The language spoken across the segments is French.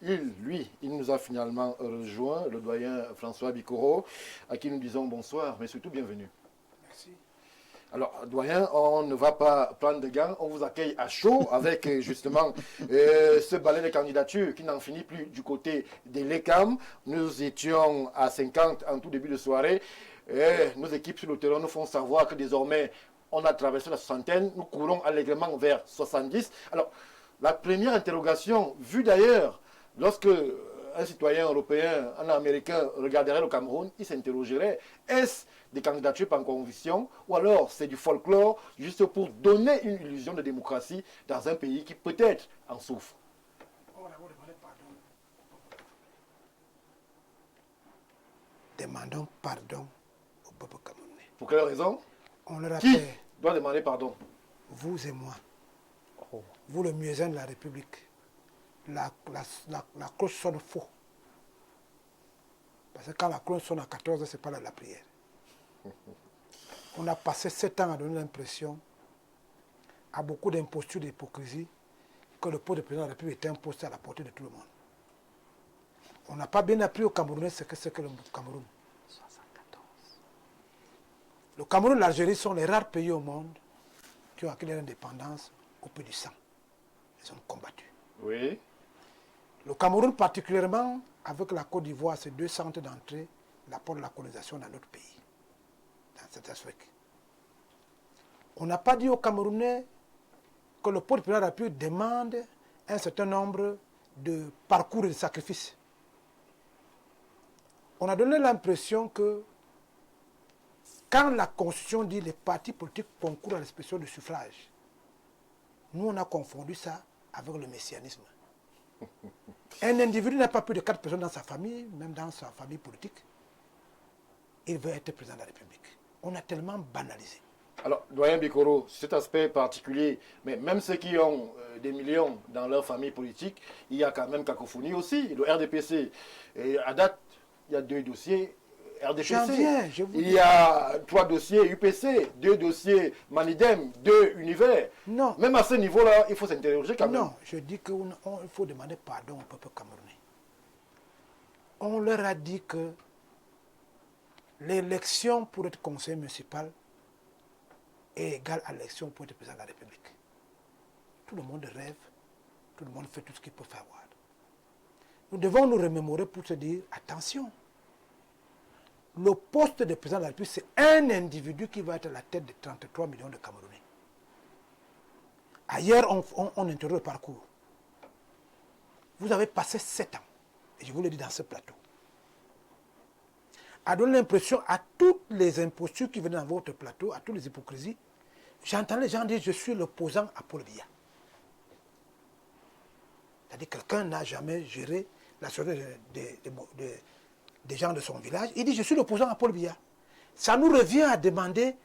il nous a finalement rejoint, le doyen François Bikoro, à qui nous disons bonsoir, mais surtout bienvenue. Merci. Alors, doyen, on ne va pas prendre de gants, on vous accueille à chaud avec justement ce balai de candidatures qui n'en finit plus du côté de l'ECAM. Nous étions à 50 en tout début de soirée. Et nos équipes sur le terrain nous font savoir que désormais, on a traversé la soixantaine, nous courons allègrement vers 70. Alors, la première interrogation, vue d'ailleurs, lorsque un citoyen européen, un américain regarderait le Cameroun, il s'interrogerait, est-ce des candidatures par conviction ou alors c'est du folklore juste pour donner une illusion de démocratie dans un pays qui peut-être en souffre? Demandons pardon au peuple camerounais. Pour quelle raison? On leur Qui appelle, doit demander pardon? vous et moi, vous le muezzin de la République, la cloche sonne faux. Parce que quand la cloche sonne à 14 heures, ce n'est pas la prière. On a passé 7 ans à donner l'impression, à beaucoup d'impostures et d'hypocrisie, que le poste de président de la République était un poste à la portée de tout le monde. On n'a pas bien appris au Camerounais ce que c'est que le Cameroun. 74. Le Cameroun et l'Algérie sont les rares pays au monde qui ont acquis l'indépendance au prix du sang. Ils ont combattu. Oui. Le Cameroun particulièrement, avec la Côte d'Ivoire, c'est 2 centres d'entrée, l'apport de la colonisation dans notre pays, dans cette Afrique. On n'a pas dit aux Camerounais que le peuple de la République demande un certain nombre de parcours et de sacrifices. On a donné l'impression que quand la Constitution dit les partis politiques concourent à l'expression du suffrage, nous on a confondu ça avec le messianisme. Un individu n'a pas plus de 4 personnes dans sa famille, même dans sa famille politique. Il veut être président de la République. On a tellement banalisé. Alors, doyen Bikoro, cet aspect particulier, mais même ceux qui ont des millions dans leur famille politique, il y a quand même cacophonie aussi. Le RDPC, et à date, il y a 2 dossiers RDPC. Il y a 3 dossiers UPC, 2 dossiers Manidem, 2 univers. Non. Même à ce niveau-là, il faut s'interroger quand même. Non, je dis qu'il faut demander pardon au peuple camerounais. On leur a dit que l'élection pour être conseiller municipal est égale à l'élection pour être président de la République. Tout le monde rêve, tout le monde fait tout ce qu'il peut faire voir. Nous devons nous remémorer pour se dire, attention, le poste de président de la République, c'est un individu qui va être à la tête de 33 millions de Camerounais. Ailleurs, on interroge le parcours. Vous avez passé 7 ans, et je vous l'ai dit dans ce plateau, à donner l'impression à toutes les impostures qui venaient dans votre plateau, à toutes les hypocrisies. J'entends les gens dire, je suis l'opposant à Paul Biya. C'est-à-dire que quelqu'un n'a jamais géré la société des gens de son village. Il dit, je suis l'opposant à Paul Biya. Ça nous revient à demander,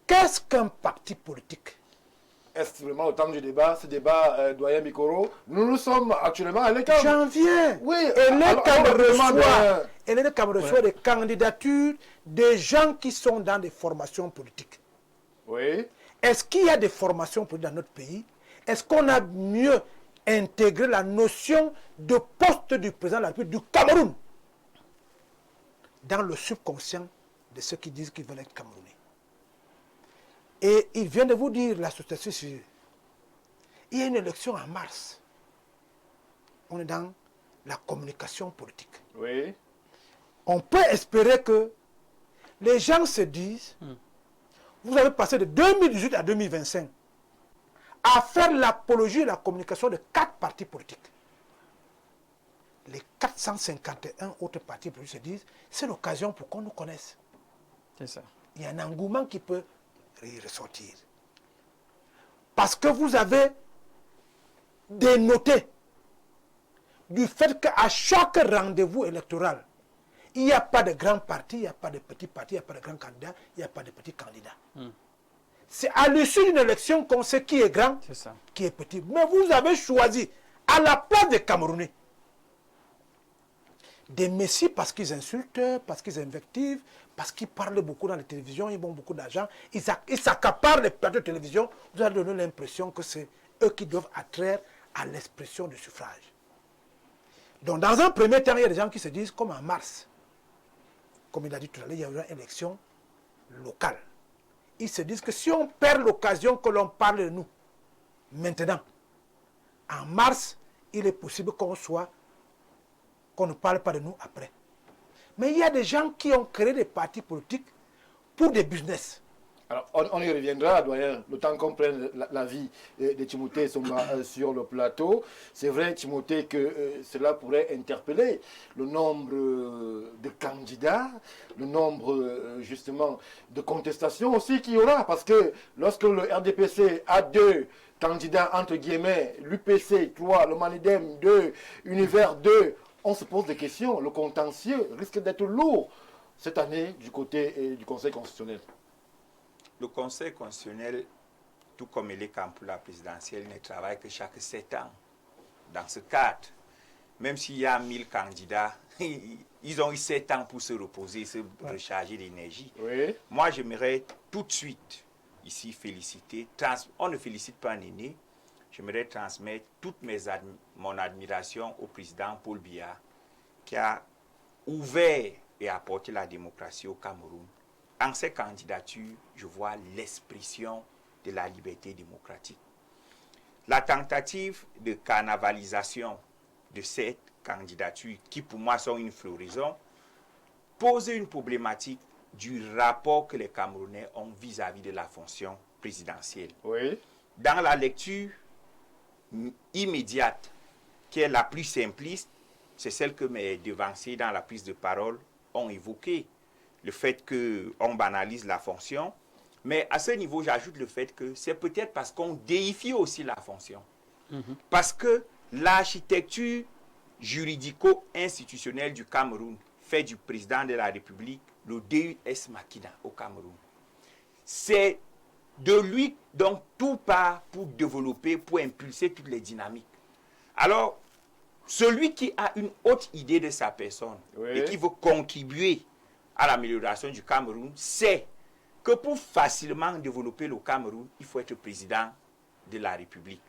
qu'est-ce qu'un parti politique? Est-ce vraiment au temps du débat, ce débat, doyen Bikoro, nous sommes actuellement à l'ECAM. J'en viens. Oui, et l'ECAM reçoit des candidatures des gens qui sont dans des formations politiques. Oui. Est-ce qu'il y a des formations politiques dans notre pays? Est-ce qu'on a mieux intégré la notion de poste du président de la République du Cameroun dans le subconscient de ceux qui disent qu'ils veulent être Camerounais? Et il vient de vous dire, la société civile, il y a une élection en mars. On est dans la communication politique. Oui. On peut espérer que les gens se disent, vous avez passé de 2018 à 2025 à faire l'apologie et la communication de 4 partis politiques. Les 451 autres partis politiques se disent, c'est l'occasion pour qu'on nous connaisse. C'est ça. Il y a un engouement qui peut ressortir. Parce que vous avez dénoté du fait qu'à chaque rendez-vous électoral, il n'y a pas de grands partis, il n'y a pas de petits partis, il n'y a pas de grands candidats, il n'y a pas de petits candidats. C'est à l'issue d'une élection qu'on sait qui est grand, qui est petit. Mais vous avez choisi, à la place des Camerounais, des messies parce qu'ils insultent, parce qu'ils invectivent, parce qu'ils parlent beaucoup dans la télévision, ils ont beaucoup d'argent, ils s'accaparent les plateaux de télévision. Vous avez donné l'impression que c'est eux qui doivent attraire à l'expression du suffrage. Donc, dans un premier temps, il y a des gens qui se disent, comme en mars, comme il a dit tout à l'heure, il y a eu une élection locale. Ils se disent que si on perd l'occasion que l'on parle de nous, maintenant, en mars, il est possible qu'on ne parle pas de nous après. Mais il y a des gens qui ont créé des partis politiques pour des business. Alors, on y reviendra, doyen, le temps qu'on prenne la vie de Timothée Somba sur le plateau. C'est vrai, Timothée, que cela pourrait interpeller le nombre de candidats, le nombre, justement, de contestations aussi qu'il y aura. Parce que lorsque le RDPC a 2 candidats, entre guillemets, l'UPC 3, le Manidem 2, Univers 2, on se pose des questions. Le contentieux risque d'être lourd cette année du côté du Conseil constitutionnel. Le Conseil constitutionnel, tout comme il est pour la présidentielle, ne travaille que chaque 7 ans. Dans ce cadre, même s'il y a 1000 candidats, ils ont eu 7 ans pour se reposer, se recharger d'énergie. Oui. Moi, j'aimerais tout de suite, ici, féliciter. On ne félicite pas un aîné. J'aimerais transmettre toute mon admiration au président Paul Biya, qui a ouvert et apporté la démocratie au Cameroun. En ces candidatures, je vois l'expression de la liberté démocratique. La tentative de carnavalisation de cette candidature, qui pour moi sont une floraison, pose une problématique du rapport que les Camerounais ont vis-à-vis de la fonction présidentielle. Oui. Dans la lecture immédiate, qui est la plus simpliste, c'est celle que mes devanciers dans la prise de parole ont évoquée. Le fait qu'on banalise la fonction. Mais à ce niveau, j'ajoute le fait que c'est peut-être parce qu'on déifie aussi la fonction. Parce que l'architecture juridico-institutionnelle du Cameroun fait du président de la République le Deus ex machina au Cameroun. C'est de lui dont tout part pour développer, pour impulser toutes les dynamiques. Alors, celui qui a une haute idée de sa personne et qui veut contribuer à l'amélioration du Cameroun, c'est que pour facilement développer le Cameroun, il faut être président de la République.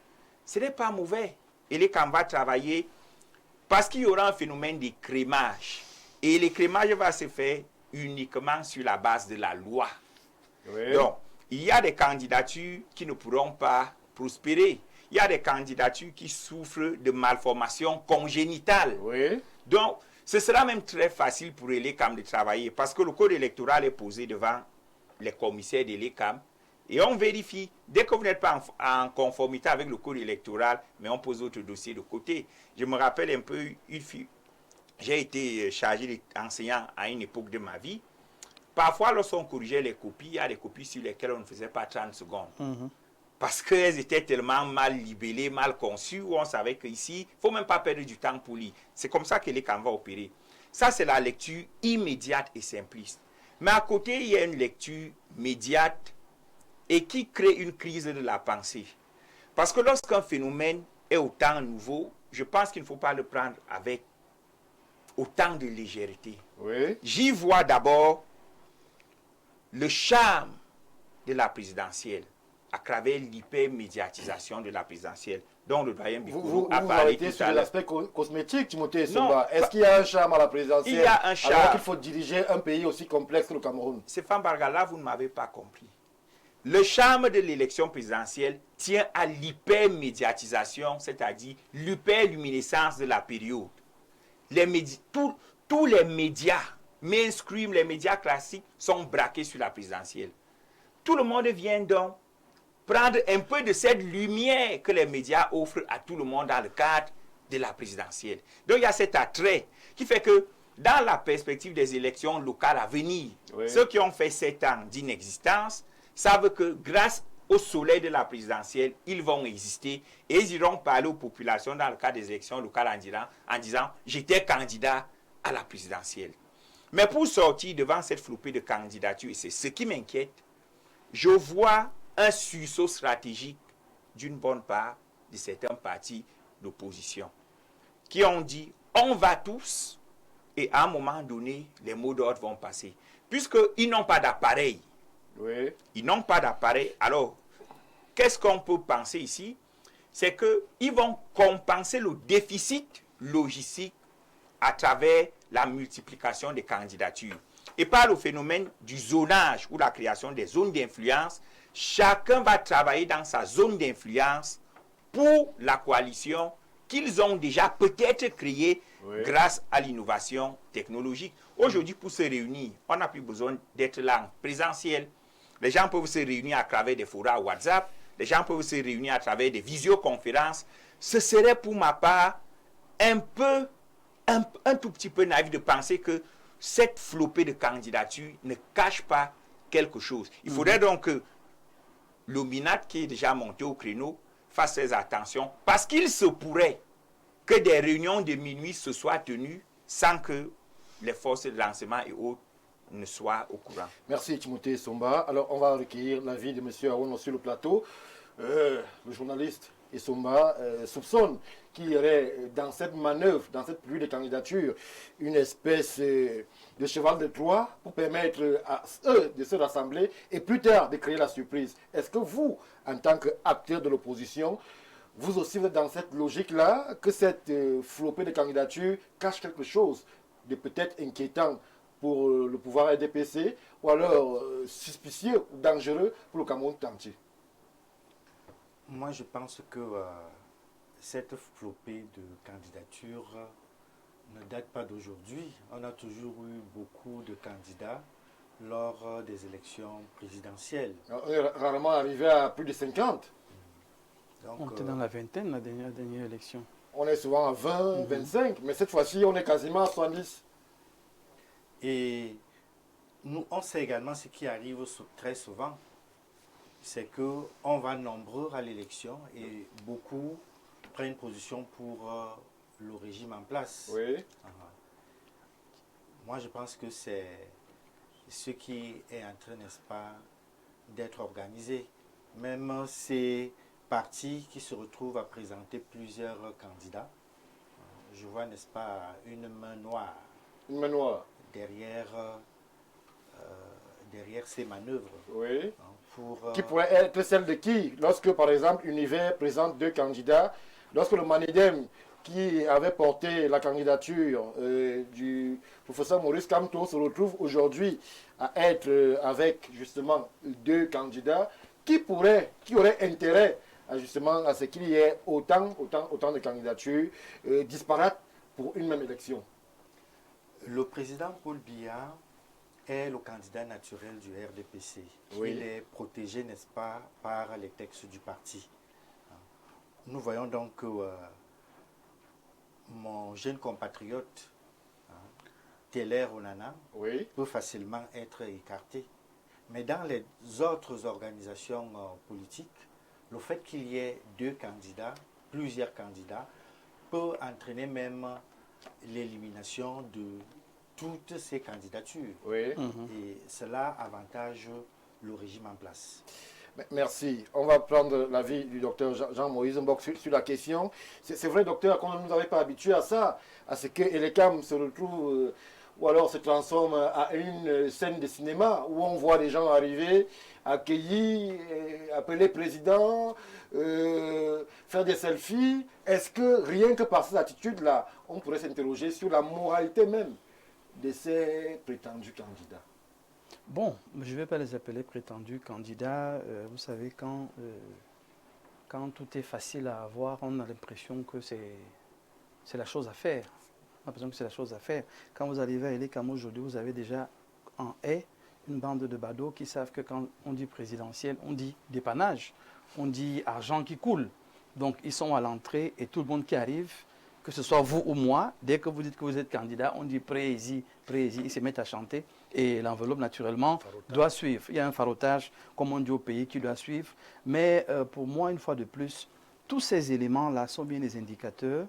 Ce n'est pas mauvais. Et les camps va travailler parce qu'il y aura un phénomène de crémage. Et le crémage va se faire uniquement sur la base de la loi. Oui. Donc, il y a des candidatures qui ne pourront pas prospérer. Il y a des candidatures qui souffrent de malformations congénitales. Oui. Donc, ce sera même très facile pour l'ECAM de travailler parce que le code électoral est posé devant les commissaires de l'ECAM et on vérifie. Dès que vous n'êtes pas en conformité avec le code électoral, mais on pose votre dossier de côté. Je me rappelle un peu, j'ai été chargé d'enseignant à une époque de ma vie. Parfois, lorsqu'on corrigeait les copies, il y a des copies sur lesquelles on ne faisait pas 30 secondes. Parce qu'elles étaient tellement mal libellées, mal conçues, où on savait qu'ici, il ne faut même pas perdre du temps pour lire. C'est comme ça que les camps vont opérer. Ça, c'est la lecture immédiate et simpliste. Mais à côté, il y a une lecture médiate et qui crée une crise de la pensée. Parce que lorsqu'un phénomène est autant nouveau, je pense qu'il ne faut pas le prendre avec autant de légèreté. Oui. J'y vois d'abord le charme de la présidentielle à travers l'hypermédiatisation de la présidentielle, dont le doyen Bikolo a parlé tout à l'heure. Sur l'aspect cosmétique, Timothée Somba. Est-ce qu'il y a un charme à la présidentielle? Il y a un charme. Alors qu'il faut diriger un pays aussi complexe que le Cameroun. Stéphane Barga, là, vous ne m'avez pas compris. Le charme de l'élection présidentielle tient à l'hypermédiatisation, c'est-à-dire l'hyperluminescence de la période. Tous les médias mainstream, les médias classiques sont braqués sur la présidentielle. Tout le monde vient donc prendre un peu de cette lumière que les médias offrent à tout le monde dans le cadre de la présidentielle. Donc il y a cet attrait qui fait que dans la perspective des élections locales à venir, ceux qui ont fait 7 ans d'inexistence savent que grâce au soleil de la présidentielle, ils vont exister et ils iront parler aux populations dans le cadre des élections locales en disant « j'étais candidat à la présidentielle ». Mais pour sortir devant cette flopée de candidatures, et c'est ce qui m'inquiète, je vois un sursaut stratégique d'une bonne part de certains partis d'opposition qui ont dit on va tous et à un moment donné les mots d'ordre vont passer puisqu'ils n'ont pas d'appareil. Ils n'ont pas d'appareil. Alors qu'est-ce qu'on peut penser ici? C'est qu'ils vont compenser le déficit logistique à travers la multiplication des candidatures. Et par le phénomène du zonage ou la création des zones d'influence, chacun va travailler dans sa zone d'influence pour la coalition qu'ils ont déjà peut-être créée grâce à l'innovation technologique. Aujourd'hui, pour se réunir, on n'a plus besoin d'être là en présentiel. Les gens peuvent se réunir à travers des forums WhatsApp, les gens peuvent se réunir à travers des visioconférences. Ce serait pour ma part un tout petit peu naïf de penser que cette flopée de candidatures ne cache pas quelque chose. Il faudrait donc que le MINAT, qui est déjà monté au créneau, fasse très attention, parce qu'il se pourrait que des réunions de minuit se soient tenues sans que les forces de lancement et autres ne soient au courant. Merci Timothée Somba. Alors on va recueillir l'avis de M. Aouno sur le plateau. Le journaliste Somba soupçonne qu'il y aurait dans cette manœuvre, dans cette pluie de candidatures, une espèce de cheval de Troie pour permettre à eux de se rassembler et plus tard de créer la surprise. Est-ce que vous, en tant qu'acteur de l'opposition, vous aussi vous êtes dans cette logique-là, que cette flopée de candidatures cache quelque chose de peut-être inquiétant pour le pouvoir RDPC ou alors suspicieux ou dangereux pour le Cameroun entier? Moi, je pense que cette flopée de candidatures ne date pas d'aujourd'hui. On a toujours eu beaucoup de candidats lors des élections présidentielles. On est rarement arrivé à plus de 50. Donc, on était dans la vingtaine la dernière élection. On est souvent à 20, 25, mais cette fois-ci, on est quasiment à 70. Et nous, on sait également ce qui arrive très souvent, c'est qu'on va nombreux à l'élection et beaucoup prennent position pour le régime en place. Oui. Moi, je pense que c'est ce qui est en train, n'est-ce pas, d'être organisé. Même ces partis qui se retrouvent à présenter plusieurs candidats, je vois, n'est-ce pas, une main noire. Une main noire. Derrière ces manœuvres. Oui. Pour, qui pourrait être celle de qui? Lorsque, par exemple, Univers présente deux candidats, lorsque le Manidem, qui avait porté la candidature du professeur Maurice Kamto, se retrouve aujourd'hui à être avec, justement, deux candidats, qui aurait intérêt, justement, à ce qu'il y ait autant de candidatures disparates pour une même élection? Le président Paul Biya est le candidat naturel du RDPC. Oui. Il est protégé, n'est-ce pas, par les textes du parti. Nous voyons donc que mon jeune compatriote, Teller Onana, peut facilement être écarté. Mais dans les autres organisations politiques, le fait qu'il y ait deux candidats, plusieurs candidats, peut entraîner même l'élimination de toutes ces candidatures. Oui. Et cela avantage le régime en place. Merci. On va prendre l'avis du docteur Jean-Moïse Mbok sur la question. C'est vrai, docteur, qu'on ne nous avait pas habitué à ça, à ce que Elecam se retrouve ou alors se transforme à une scène de cinéma où on voit les gens arriver, accueillis, appeler président, faire des selfies. Est-ce que rien que par ces attitudes-là, on pourrait s'interroger sur la moralité même de ces prétendus candidats? Bon, je ne vais pas les appeler prétendus candidats. Vous savez, quand tout est facile à avoir, on a l'impression que c'est la chose à faire. On a l'impression que c'est la chose à faire. Quand vous arrivez à Elecam aujourd'hui, vous avez déjà en haie une bande de badauds qui savent que quand on dit présidentiel, on dit dépannage, on dit argent qui coule. Donc, ils sont à l'entrée et tout le monde qui arrive, que ce soit vous ou moi, dès que vous dites que vous êtes candidat, on dit prési, ils se mettent à chanter et l'enveloppe naturellement doit suivre. Il y a un farotage, comme on dit au pays, qui doit suivre. Mais pour moi, une fois de plus, tous ces éléments-là sont bien des indicateurs.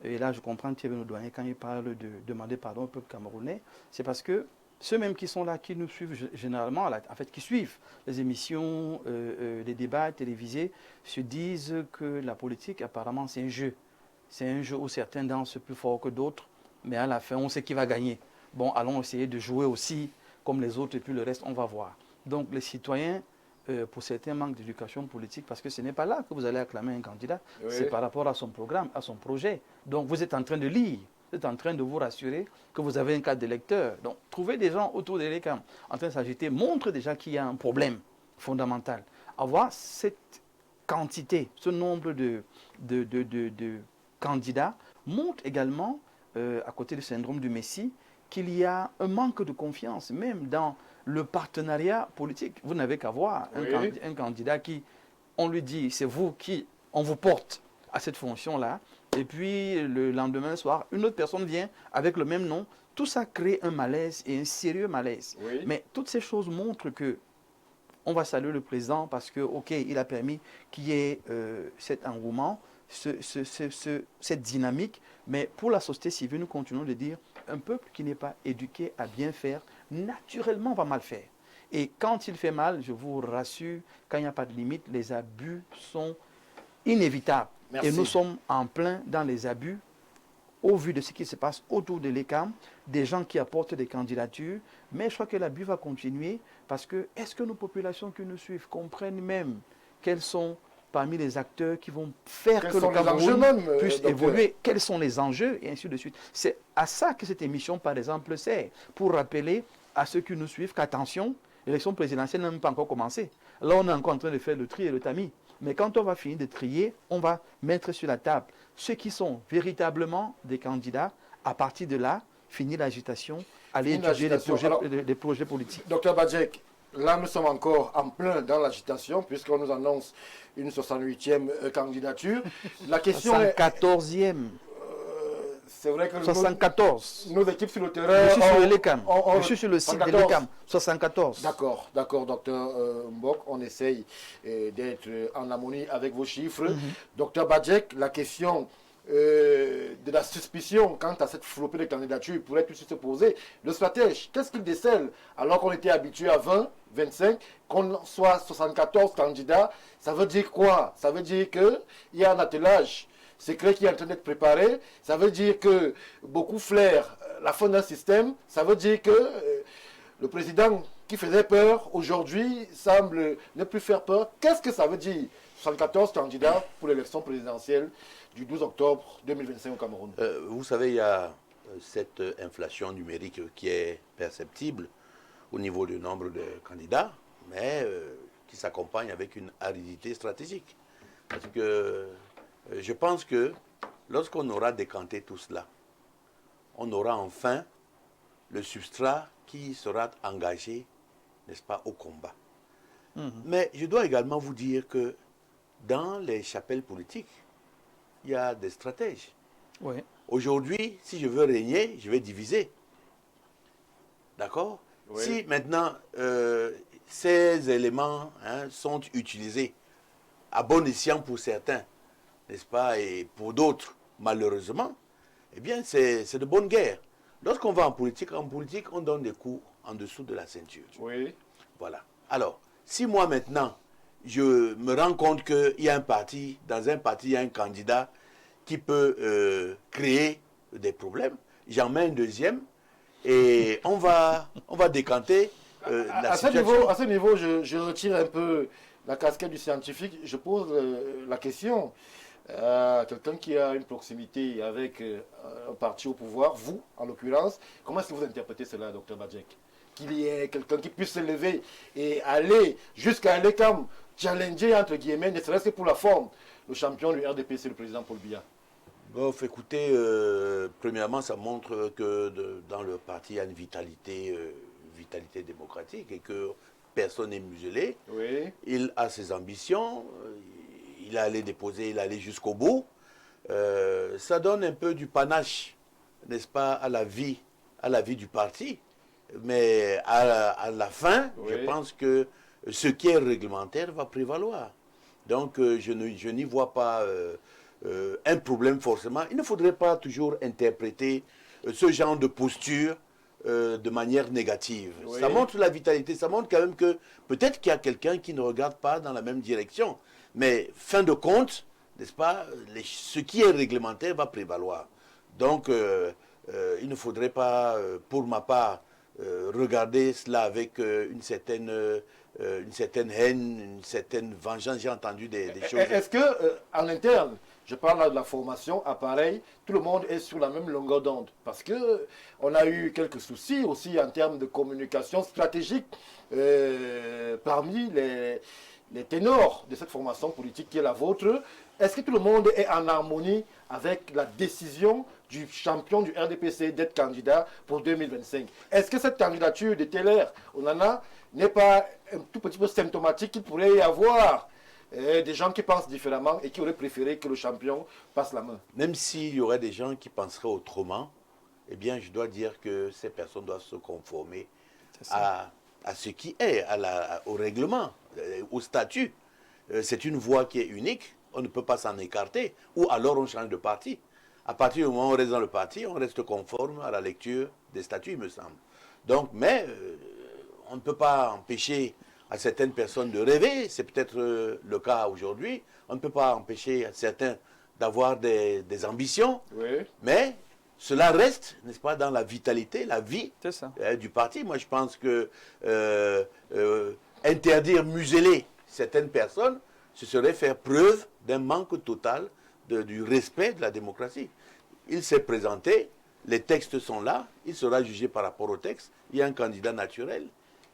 Et là, je comprends Thierry Nodouanier quand il parle de demander pardon au peuple camerounais. C'est parce que ceux mêmes qui sont là, qui nous suivent généralement, en fait, qui suivent les émissions, les débats télévisés, se disent que la politique, apparemment, c'est un jeu. C'est un jeu où certains dansent plus fort que d'autres, mais à la fin, on sait qui va gagner. Bon, allons essayer de jouer aussi comme les autres, et puis le reste, on va voir. Donc, les citoyens, pour certains, manquent d'éducation politique, parce que ce n'est pas là que vous allez acclamer un candidat, c'est par rapport à son programme, à son projet. Donc, vous êtes en train de lire vous êtes en train de vous rassurer que vous avez un cadre d'électeur. Donc, trouver des gens autour de l'ECAM en train de s'agiter montre déjà qu'il y a un problème fondamental. Avoir cette quantité, ce nombre de candidats montre également, à côté du syndrome du Messie, qu'il y a un manque de confiance, même dans le partenariat politique. Vous n'avez qu'à voir un candidat qui, on lui dit, c'est vous qui, on vous porte à cette fonction-là, et puis le lendemain soir, une autre personne vient avec le même nom. Tout ça crée un malaise et un sérieux malaise. Oui. Mais toutes ces choses montrent que on va saluer le président parce que, ok, il a permis qu'il y ait cet engouement, cette dynamique. Mais pour la société civile, nous continuons de dire, un peuple qui n'est pas éduqué à bien faire, naturellement va mal faire. Et quand il fait mal, je vous rassure, quand il n'y a pas de limite, les abus sont inévitables. Merci. Et nous sommes en plein dans les abus au vu de ce qui se passe autour de l'ECAM, des gens qui apportent des candidatures. Mais je crois que l'abus va continuer parce que est-ce que nos populations qui nous suivent comprennent même quels sont parmi les acteurs qui vont faire que le Cameroun puisse évoluer, quels sont les enjeux et ainsi de suite. C'est à ça que cette émission, par exemple, sert, pour rappeler à ceux qui nous suivent qu'attention, l'élection présidentielle n'a même pas encore commencé. Là, on est encore en train de faire le tri et le tamis. Mais quand on va finir de trier, on va mettre sur la table ceux qui sont véritablement des candidats. À partir de là, finir l'agitation, aller étudier les projets politiques. Docteur Badjek, là nous sommes encore en plein dans l'agitation puisqu'on nous annonce une 68e candidature. La question 74e. C'est vrai que 74. Nos équipes sur le terrain... Je suis sur l'ECAM. Je suis sur le site de l'ECAM. 74. D'accord, docteur Mbok. On essaye d'être en harmonie avec vos chiffres. Docteur Badjek, la question de la suspicion quant à cette flopée de candidatures pourrait tout de suite se poser. Le stratège, qu'est-ce qu'il décèle alors qu'on était habitué à 20, 25, qu'on soit 74 candidats? Ça veut dire quoi? Ça veut dire qu'il y a un attelage secret qui est en train d'être préparé. Ça veut dire que beaucoup flairent la fin d'un système. Ça veut dire que le président qui faisait peur aujourd'hui semble ne plus faire peur. Qu'est-ce que ça veut dire 74 candidats pour l'élection présidentielle du 12 octobre 2025 au Cameroun? Vous savez, il y a cette inflation numérique qui est perceptible au niveau du nombre de candidats, mais qui s'accompagne avec une aridité stratégique. Parce que je pense que lorsqu'on aura décanté tout cela, on aura enfin le substrat qui sera engagé, n'est-ce pas, au combat. Mais je dois également vous dire que dans les chapelles politiques, il y a des stratèges. Oui. Aujourd'hui, si je veux régner, je vais diviser. D'accord? Oui. Si maintenant ces éléments sont utilisés à bon escient pour certains, n'est-ce pas, et pour d'autres, malheureusement, eh bien, c'est de bonne guerre. Lorsqu'on va en politique, on donne des coups en dessous de la ceinture. Oui. Voilà. Alors, si moi maintenant, je me rends compte qu'il y a un parti, dans un parti, il y a un candidat qui peut créer des problèmes, j'en mets un deuxième et on va décanter la situation. À ce niveau, je retire un peu la casquette du scientifique. Je pose la question à quelqu'un qui a une proximité avec un parti au pouvoir, vous en l'occurrence. Comment est-ce que vous interprétez cela, docteur Badjek? Qu'il y ait quelqu'un qui puisse se lever et aller jusqu'à l'ECAM, challenger, entre guillemets, ne serait-ce que pour la forme, le champion du RDPC, le président Paul Biya. Bon, écoutez, premièrement, ça montre que dans le parti, il y a une vitalité démocratique et que personne n'est muselé. Oui. Il a ses ambitions, il est allé déposer, il est allé jusqu'au bout. Ça donne un peu du panache, n'est-ce pas, à la vie du parti. Mais à la fin, oui, je pense que ce qui est réglementaire va prévaloir. Donc, je n'y vois pas un problème forcément. Il ne faudrait pas toujours interpréter ce genre de posture de manière négative. Oui. Ça montre la vitalité, ça montre quand même que peut-être qu'il y a quelqu'un qui ne regarde pas dans la même direction. Mais fin de compte, n'est-ce pas, ce qui est réglementaire va prévaloir. Donc, il ne faudrait pas, pour ma part, regarder cela avec une certaine haine, une certaine vengeance. J'ai entendu des choses. Est-ce que en interne, je parle là de la formation, appareil, tout le monde est sur la même longueur d'onde? Parce que on a eu quelques soucis aussi en termes de communication stratégique parmi les ténors de cette formation politique qui est la vôtre. Est-ce que tout le monde est en harmonie avec la décision du champion du RDPC d'être candidat pour 2025? Est-ce que cette candidature de Teller Onana n'est pas un tout petit peu symptomatique qu'il pourrait y avoir des gens qui pensent différemment et qui auraient préféré que le champion passe la main? Même s'il y aurait des gens qui penseraient autrement, eh bien, je dois dire que ces personnes doivent se conformer à ce qui est, au règlement, au statut. C'est une voie qui est unique, on ne peut pas s'en écarter, ou alors on change de parti. À partir du moment où on reste dans le parti, on reste conforme à la lecture des statuts, il me semble. Donc, mais on ne peut pas empêcher à certaines personnes de rêver, c'est peut-être le cas aujourd'hui, on ne peut pas empêcher à certains d'avoir des ambitions, oui. Mais cela reste, n'est-ce pas, dans la vitalité, la vie du parti. Moi, je pense que interdire, museler certaines personnes, ce serait faire preuve d'un manque total du respect de la démocratie. Il s'est présenté, les textes sont là, il sera jugé par rapport aux textes, il y a un candidat naturel.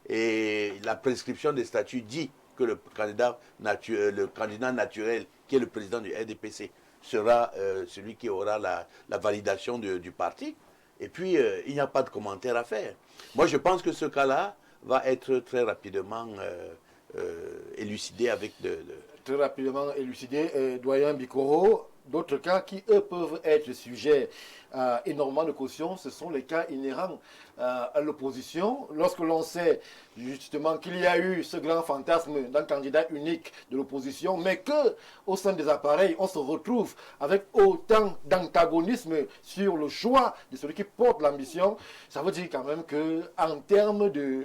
Et la prescription des statuts dit que le candidat naturel, qui est le président du RDPC, sera celui qui aura la validation du parti. Et puis, il n'y a pas de commentaire à faire. Moi, je pense que ce cas-là va être très rapidement élucidé avec Très rapidement élucidé, doyen Bikoro. D'autres cas qui, eux, peuvent être sujets à énormément de caution, ce sont les cas inhérents à l'opposition. Lorsque l'on sait justement qu'il y a eu ce grand fantasme d'un candidat unique de l'opposition, mais qu'au sein des appareils, on se retrouve avec autant d'antagonisme sur le choix de celui qui porte l'ambition, ça veut dire quand même qu'en termes de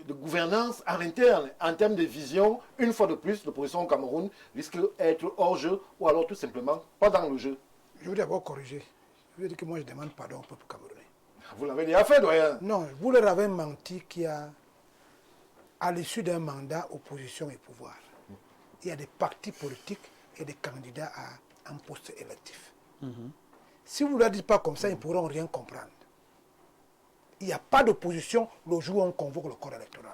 gouvernance en interne, en termes de vision, une fois de plus, l'opposition au Cameroun risque d'être hors jeu ou alors tout simplement pas dans le jeu. Je veux d'abord corriger. Je veux dire que moi je demande pardon au peuple camerounais. Vous l'avez déjà fait, doyen? Non, vous leur avez menti qu'il y a, à l'issue d'un mandat, opposition et pouvoir, il y a des partis politiques et des candidats à un poste électif. Si vous ne leur dites pas comme ça, ils ne pourront rien comprendre. Il n'y a pas d'opposition le jour où on convoque le corps électoral.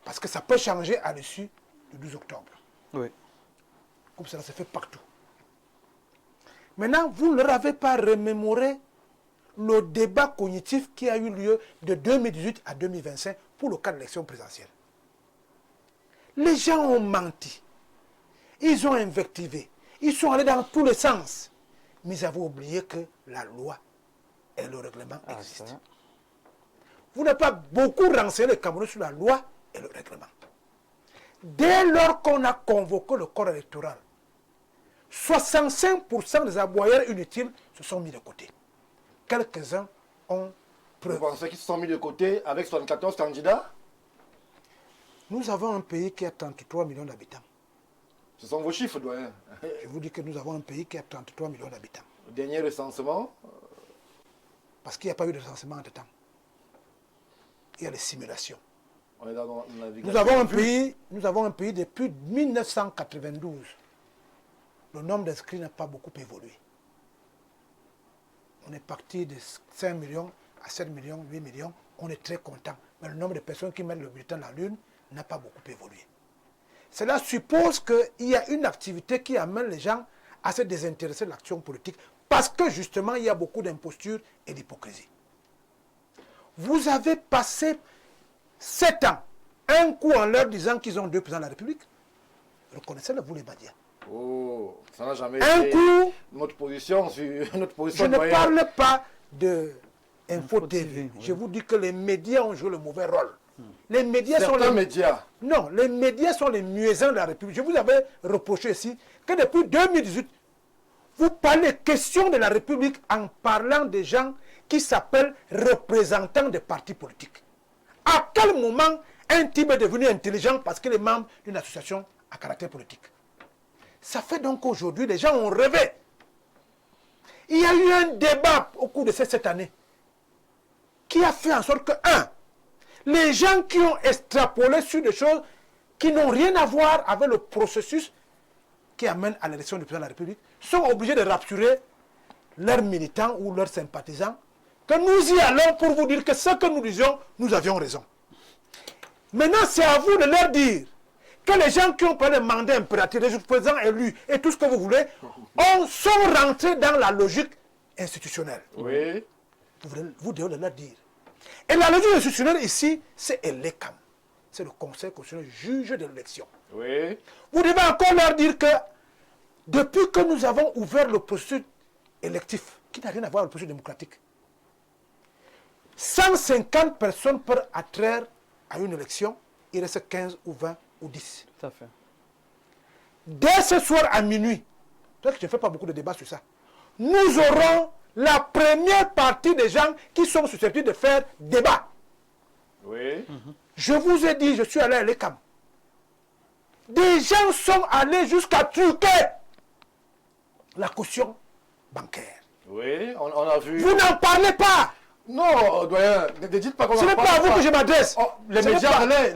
Parce que ça peut changer à l'issue du 12 octobre. Oui. Comme ça se fait partout. Maintenant, vous ne leur avez pas remémoré le débat cognitif qui a eu lieu de 2018 à 2025 pour le cas de l'élection présidentielle. Les gens ont menti. Ils ont invectivé. Ils sont allés dans tous les sens. Mais ils avaient oublié que la loi et le règlement existent. Vous n'avez pas beaucoup renseigné les Camerounais sur la loi et le règlement. Dès lors qu'on a convoqué le corps électoral, 65% des aboyeurs inutiles se sont mis de côté. Quelques-uns ont preuve. Vous pensez qu'ils se sont mis de côté avec 74 candidats? Nous avons un pays qui a 33 millions d'habitants. Ce sont vos chiffres, doyen. Je vous dis que nous avons un pays qui a 33 millions d'habitants. Le dernier recensement? Parce qu'il n'y a pas eu de recensement entre-temps. Il y a les simulations. Nous avons un pays depuis 1992. Le nombre d'inscrits n'a pas beaucoup évolué. On est parti de 5 millions à 7 millions, 8 millions. On est très content. Mais le nombre de personnes qui mettent le bulletin dans la lune n'a pas beaucoup évolué. Cela suppose qu'il y a une activité qui amène les gens à se désintéresser de l'action politique parce que justement, il y a beaucoup d'imposture et d'hypocrisie. Vous avez passé 7 ans, un coup en leur disant qu'ils ont 2 présidents de la République. Reconnaissez-le, vous les Badiens. Oh, ça n'a jamais été notre position. Je ne parle pas de Info TV. Je vous dis que les médias ont joué le mauvais rôle. Les médias sont les médias. Non, les médias sont les muezzins de la République. Je vous avais reproché ici que depuis 2018, vous parlez question de la République en parlant des gens qui s'appellent représentants des partis politiques. À quel moment un type est devenu intelligent parce qu'il est membre d'une association à caractère politique? Ça fait donc qu'aujourd'hui, les gens ont rêvé. Il y a eu un débat au cours de cette année. qui a fait en sorte que, les gens qui ont extrapolé sur des choses qui n'ont rien à voir avec le processus qui amène à l'élection du président de la République sont obligés de rapturer leurs militants ou leurs sympathisants que nous y allons pour vous dire que ce que nous disions, nous avions raison. Maintenant, c'est à vous de leur dire que les gens qui ont pris le mandat impératif, les présidents élus et tout ce que vous voulez, sont rentrés dans la logique institutionnelle. Oui. Vous devez leur dire. Et la logique institutionnelle ici, c'est l'ECAM. C'est le Conseil constitutionnel juge de l'élection. Oui. Vous devez encore leur dire que depuis que nous avons ouvert le processus électif, qui n'a rien à voir avec le processus démocratique, 150 personnes peuvent attraire à une élection, il reste 15 ou 20 ou 10. Tout à fait. Dès ce soir à minuit, je ne fais pas beaucoup de débats sur ça, nous aurons la première partie des gens qui sont susceptibles de faire débat. Oui. Je vous ai dit, je suis allé à l'ECAM. Des gens sont allés jusqu'à truquer la caution bancaire. Oui, on a vu. Vous n'en parlez pas. Non, doyen, ne dites pas qu'on Ce n'est pas à vous que je m'adresse. Oh, les médias relaient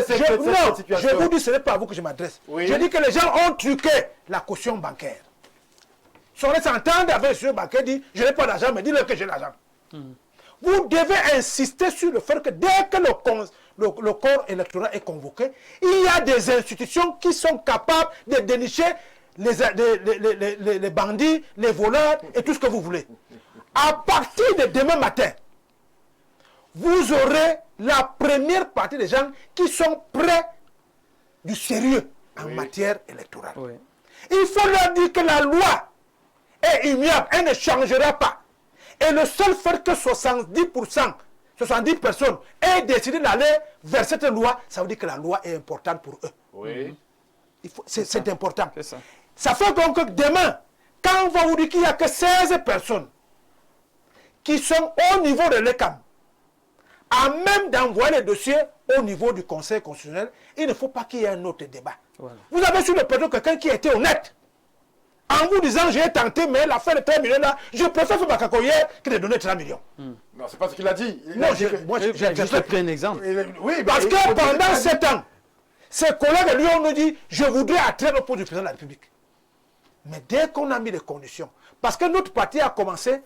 cette situation. Je vous dis, ce n'est pas à vous que je m'adresse. Oui. Je dis que les gens ont truqué la caution bancaire. Si on s'entendre avec ce banquier, dit, je n'ai pas d'argent, mais dis-leur que j'ai l'argent. Vous devez insister sur le fait que dès que le corps électoral est convoqué, il y a des institutions qui sont capables de dénicher les bandits, les voleurs et tout ce que vous voulez. À partir de demain matin, vous aurez la première partie des gens qui sont prêts du sérieux en matière électorale. Oui. Il faut leur dire que la loi est immuable, elle ne changera pas. Et le seul fait que 70 personnes aient décidé d'aller vers cette loi, ça veut dire que la loi est importante pour eux. Oui. C'est important. C'est ça. Ça fait donc que demain, quand on va vous dire qu'il n'y a que 16 personnes qui sont au niveau de l'ECAM, à même d'envoyer les dossiers au niveau du Conseil constitutionnel, il ne faut pas qu'il y ait un autre débat. Voilà. Vous avez sur le plateau quelqu'un qui a été honnête, en vous disant j'ai tenté, mais l'affaire de 3 millions là, je préfère faire ma cacoyère que de donner 3 millions. Non, c'est pas ce qu'il a dit. Moi, j'ai juste pris un exemple. Oui, parce que pendant 7 ans, ses collègues lui ont dit je voudrais atteindre au poste du président de la République. Mais dès qu'on a mis les conditions, parce que notre parti a commencé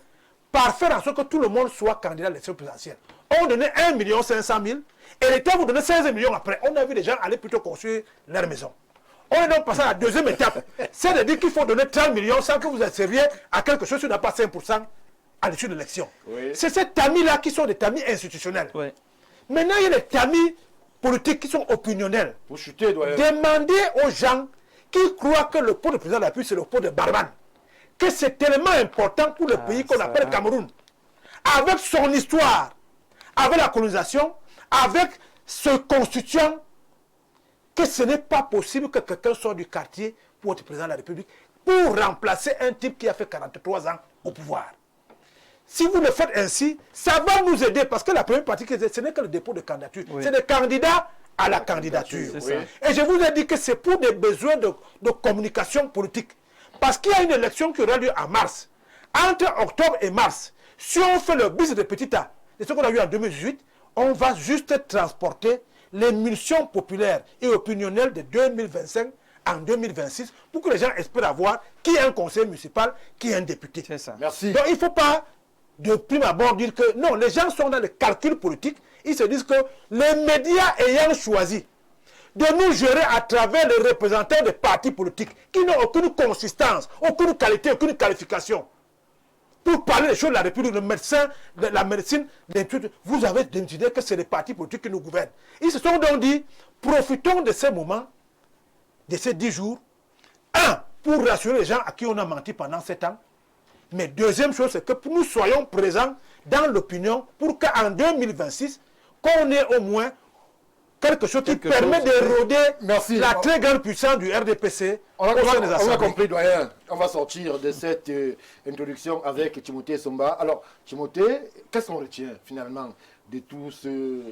par faire en sorte que tout le monde soit candidat à l'élection présidentielle. On donnait 1 500 000 et l'État vous donnait 16 millions après. On a vu les gens aller plutôt construire leur maison. On est donc passé à la deuxième étape. C'est de dire qu'il faut donner 30 millions sans que vous serviez à quelque chose qui n'a pas 5% à l'issue de l'élection. Oui. C'est ces tamis-là qui sont des tamis institutionnels. Oui. Maintenant, il y a des tamis politiques qui sont opinionnels. Vous chutez, doyen. Demandez aux gens qui croient que le pot de président de la République, c'est le pot de Barbane. Que c'est tellement important pour le pays qu'on appelle Cameroun. Avec son histoire, avec la colonisation, avec ce constituant, que ce n'est pas possible que quelqu'un sorte du quartier pour être président de la République pour remplacer un type qui a fait 43 ans au pouvoir. Si vous le faites ainsi, ça va nous aider parce que la première partie, ce n'est que le dépôt de candidature. Oui. C'est des candidats à la candidature. Oui. Et je vous ai dit que c'est pour des besoins de communication politique. Parce qu'il y a une élection qui aura lieu en mars. Entre octobre et mars, si on fait le bis de petit A, c'est ce qu'on a eu en 2018, on va juste transporter les munitions populaires et opinionnelles de 2025 en 2026 pour que les gens espèrent avoir qui est un conseil municipal, qui est un député. C'est ça. Merci. Donc il ne faut pas de prime abord dire que non, les gens sont dans le calcul politique. Ils se disent que les médias ayant choisi de nous gérer à travers les représentants des partis politiques qui n'ont aucune consistance, aucune qualité, aucune qualification. Pour parler des choses de la République, le médecin, de la médecine, vous avez décidé que c'est les partis politiques qui nous gouvernent. Ils se sont donc dit, profitons de ces moments, de ces 10 jours, pour rassurer les gens à qui on a menti pendant 7 ans, mais deuxième chose, c'est que nous soyons présents dans l'opinion pour qu'en 2026, qu'on ait au moins quelque chose qui permet d'éroder la très grande puissance du RDPC. On a compris, doyen. On va sortir de cette introduction avec Timothée Somba. Alors, Timothée, qu'est-ce qu'on retient finalement de tout ce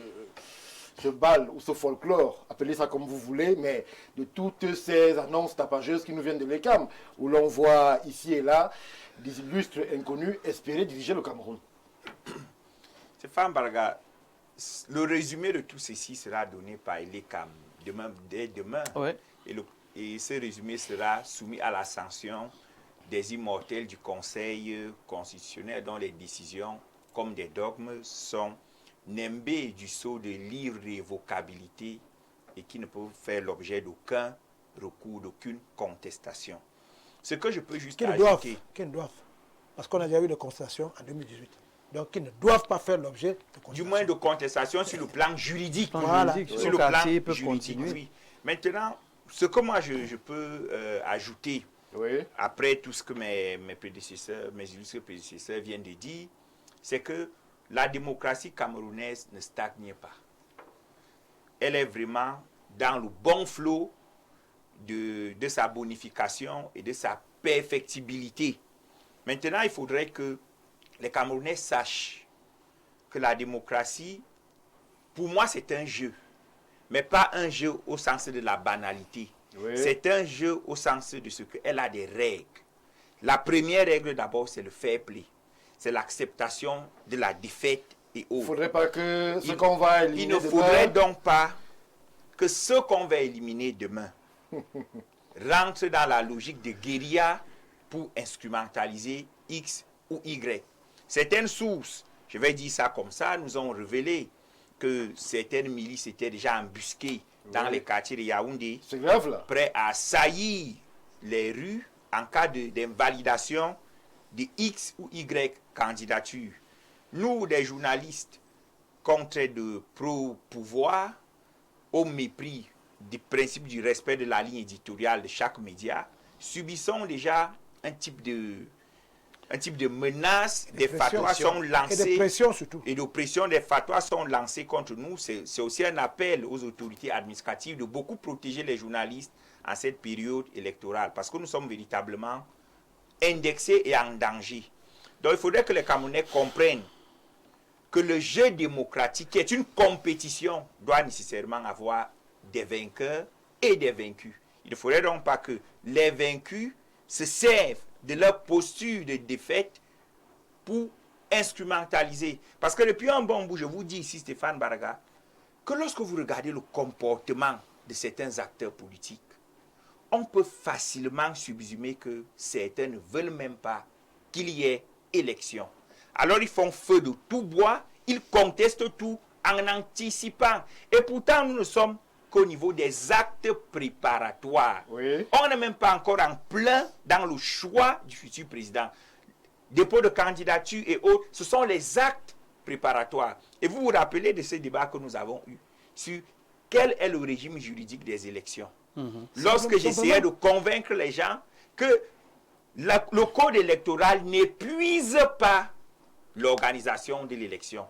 bal ou ce folklore, appelez ça comme vous voulez, mais de toutes ces annonces tapageuses qui nous viennent de l'ECAM, où l'on voit ici et là des illustres inconnus espérer diriger le Cameroun? Stéphane Barga, le résumé de tout ceci sera donné par l'ECAM dès demain. Ouais. Et ce résumé sera soumis à la sanction des immortels du Conseil constitutionnel, dont les décisions, comme des dogmes, sont nimbées du sceau de l'irrévocabilité et qui ne peuvent faire l'objet d'aucun recours, d'aucune contestation. Ce que je peux juste ajouter... Qui ne doivent, parce qu'on a déjà eu des contestations en 2018. Donc, qui ne doivent pas faire l'objet de contestation. Du moins de contestation sur le plan juridique. Voilà. Sur le plan juridique, oui. Maintenant, ce que moi je peux ajouter, après tout ce que mes prédécesseurs, mes illustres prédécesseurs viennent de dire, c'est que la démocratie camerounaise ne stagne pas. Elle est vraiment dans le bon flot de sa bonification et de sa perfectibilité. Maintenant, il faudrait que les Camerounais sachent que la démocratie, pour moi, c'est un jeu. Mais pas un jeu au sens de la banalité. Oui. C'est un jeu au sens de ce qu'elle a des règles. La première règle, d'abord, c'est le fair play. C'est l'acceptation de la défaite et autres. Il ne faudrait pas que ce qu'on va éliminer Il ne faudrait donc pas que ce qu'on va éliminer demain rentre dans la logique de guérilla pour instrumentaliser X ou Y. Certaines sources, je vais dire ça comme ça, nous ont révélé que certaines milices étaient déjà embusquées dans les quartiers de Yaoundé, prêts à assaillir les rues en cas d'invalidation de X ou Y candidature. Nous, des journalistes, contre de pro-pouvoir, au mépris du principe du respect de la ligne éditoriale de chaque média, subissons déjà un type de menaces, des fatwas sont lancés. Et de pression surtout. Et de pression, des fatwas sont lancés contre nous. C'est aussi un appel aux autorités administratives de beaucoup protéger les journalistes en cette période électorale. Parce que nous sommes véritablement indexés et en danger. Donc il faudrait que les Camerounais comprennent que le jeu démocratique, qui est une compétition, doit nécessairement avoir des vainqueurs et des vaincus. Il ne faudrait donc pas que les vaincus se servent de leur posture de défaite pour instrumentaliser. Parce que depuis un bon bout, je vous dis ici, Stéphane Barga, que lorsque vous regardez le comportement de certains acteurs politiques, on peut facilement subsumer que certains ne veulent même pas qu'il y ait élection. Alors ils font feu de tout bois, ils contestent tout en anticipant. Et pourtant, nous ne sommes qu'au niveau des actes préparatoires. Oui. On n'est même pas encore en plein dans le choix du futur président. Dépôt de candidature et autres, ce sont les actes préparatoires. Et vous vous rappelez de ce débat que nous avons eu sur quel est le régime juridique des élections. Lorsque j'essayais de convaincre les gens que le code électoral n'épuise pas l'organisation de l'élection.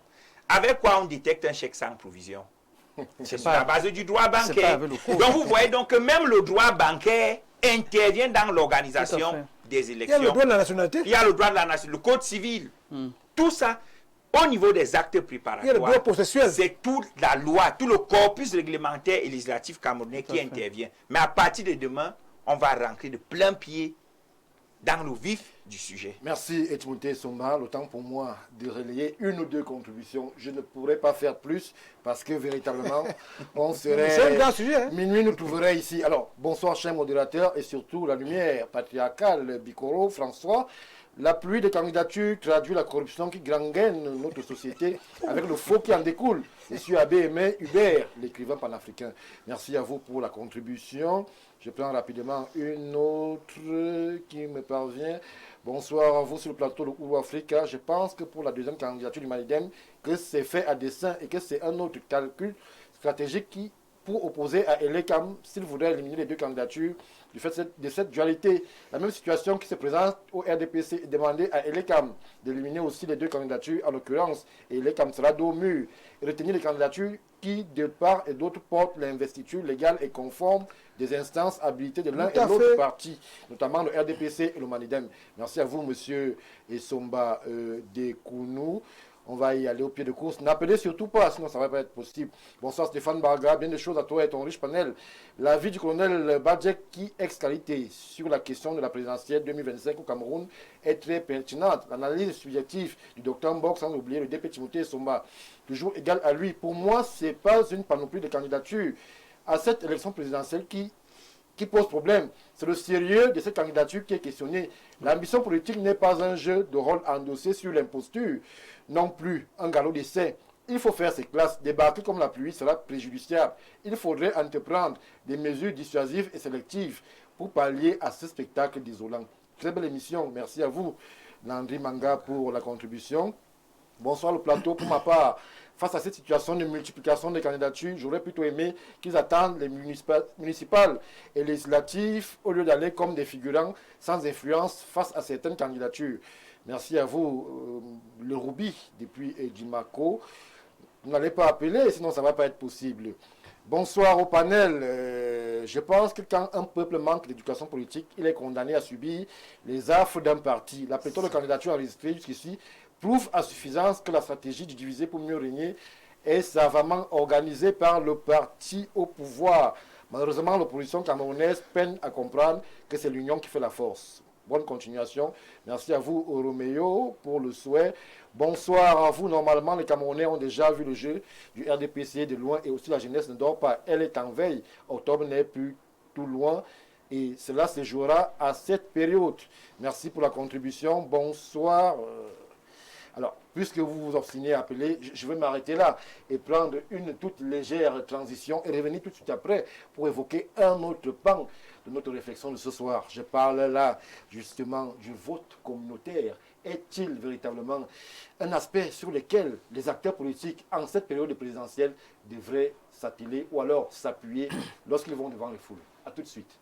Avec quoi on détecte un chèque sans provision? C'est sur la base du droit bancaire. Donc vous voyez donc que même le droit bancaire intervient dans l'organisation des élections. Il y a le droit de la nationalité. Il y a le droit de la nationalité, le code civil. Tout ça, au niveau des actes préparatoires, il y a le droit processuel. C'est toute la loi, tout le corpus réglementaire et législatif camerounais qui intervient. Mais à partir de demain, on va rentrer de plein pied dans le vif du sujet. Merci Etmounté Somba. Le temps pour moi de relayer une ou deux contributions. Je ne pourrais pas faire plus parce que véritablement, on serait... C'est un grand sujet. Hein? Minuit nous trouverait ici. Alors, bonsoir chers modérateurs et surtout la lumière patriarcale, Bikoro, François. La pluie de candidatures traduit la corruption qui gangrène notre société avec le faux qui en découle. Monsieur Abbé Aimé Hubert, l'écrivain panafricain. Merci à vous pour la contribution. Je prends rapidement une autre qui me parvient. Bonsoir à vous sur le plateau de Ouro Africa. Je pense que pour la deuxième candidature du Malidem, que c'est fait à dessein et que c'est un autre calcul stratégique qui, pour opposer à Elekam, s'il voudrait éliminer les deux candidatures, du fait de cette dualité. La même situation qui se présente au RDPC est demandée à Elekam d'éliminer aussi les deux candidatures en l'occurrence. Et Elekam sera dos mur et retenir les candidatures qui, de part et d'autre, portent l'investiture légale et conforme des instances habilitées de l'un et l'autre parti, notamment le RDPC et le Malidem. Merci à vous, monsieur Essomba Dekounou. On va y aller au pied de course. N'appelez surtout pas, sinon ça ne va pas être possible. Bonsoir Stéphane Barga, bien des choses à toi et ton riche panel. L'avis du colonel Badjek qui ex-qualité sur la question de la présidentielle 2025 au Cameroun est très pertinente. L'analyse subjective du docteur Mbok, sans oublier le député Timothée Somba, toujours égal à lui. Pour moi, ce n'est pas une panoplie de candidatures à cette élection présidentielle qui pose problème. C'est le sérieux de cette candidature qui est questionné. L'ambition politique n'est pas un jeu de rôle endossé sur l'imposture, non plus un galop d'essai. Il faut faire ses classes. Débarquer comme la pluie sera préjudiciable. Il faudrait entreprendre des mesures dissuasives et sélectives pour pallier à ce spectacle désolant. Très belle émission. Merci à vous, Landry Manga, pour la contribution. Bonsoir le plateau. Pour ma part, face à cette situation de multiplication des candidatures, j'aurais plutôt aimé qu'ils attendent les municipales et législatives au lieu d'aller comme des figurants sans influence face à certaines candidatures. Merci à vous, le Roubi, depuis Edimako. Vous n'allez pas appeler, sinon ça ne va pas être possible. Bonsoir au panel. Je pense que quand un peuple manque d'éducation politique, il est condamné à subir les affres d'un parti. La pléthore de candidatures enregistrées jusqu'ici prouve à suffisance que la stratégie du diviser pour mieux régner est savamment organisée par le parti au pouvoir. Malheureusement, l'opposition camerounaise peine à comprendre que c'est l'union qui fait la force. Bonne continuation. Merci à vous, Roméo, pour le souhait. Bonsoir à vous. Normalement, les Camerounais ont déjà vu le jeu du RDPC de loin et aussi la jeunesse ne dort pas. Elle est en veille. Octobre n'est plus tout loin et cela se jouera à cette période. Merci pour la contribution. Bonsoir. Alors, puisque vous vous obstinez à appeler, je vais m'arrêter là et prendre une toute légère transition et revenir tout de suite après pour évoquer un autre pan de notre réflexion de ce soir. Je parle là justement du vote communautaire. Est-il véritablement un aspect sur lequel les acteurs politiques en cette période présidentielle devraient s'atteler ou alors s'appuyer lorsqu'ils vont devant les foules? A tout de suite.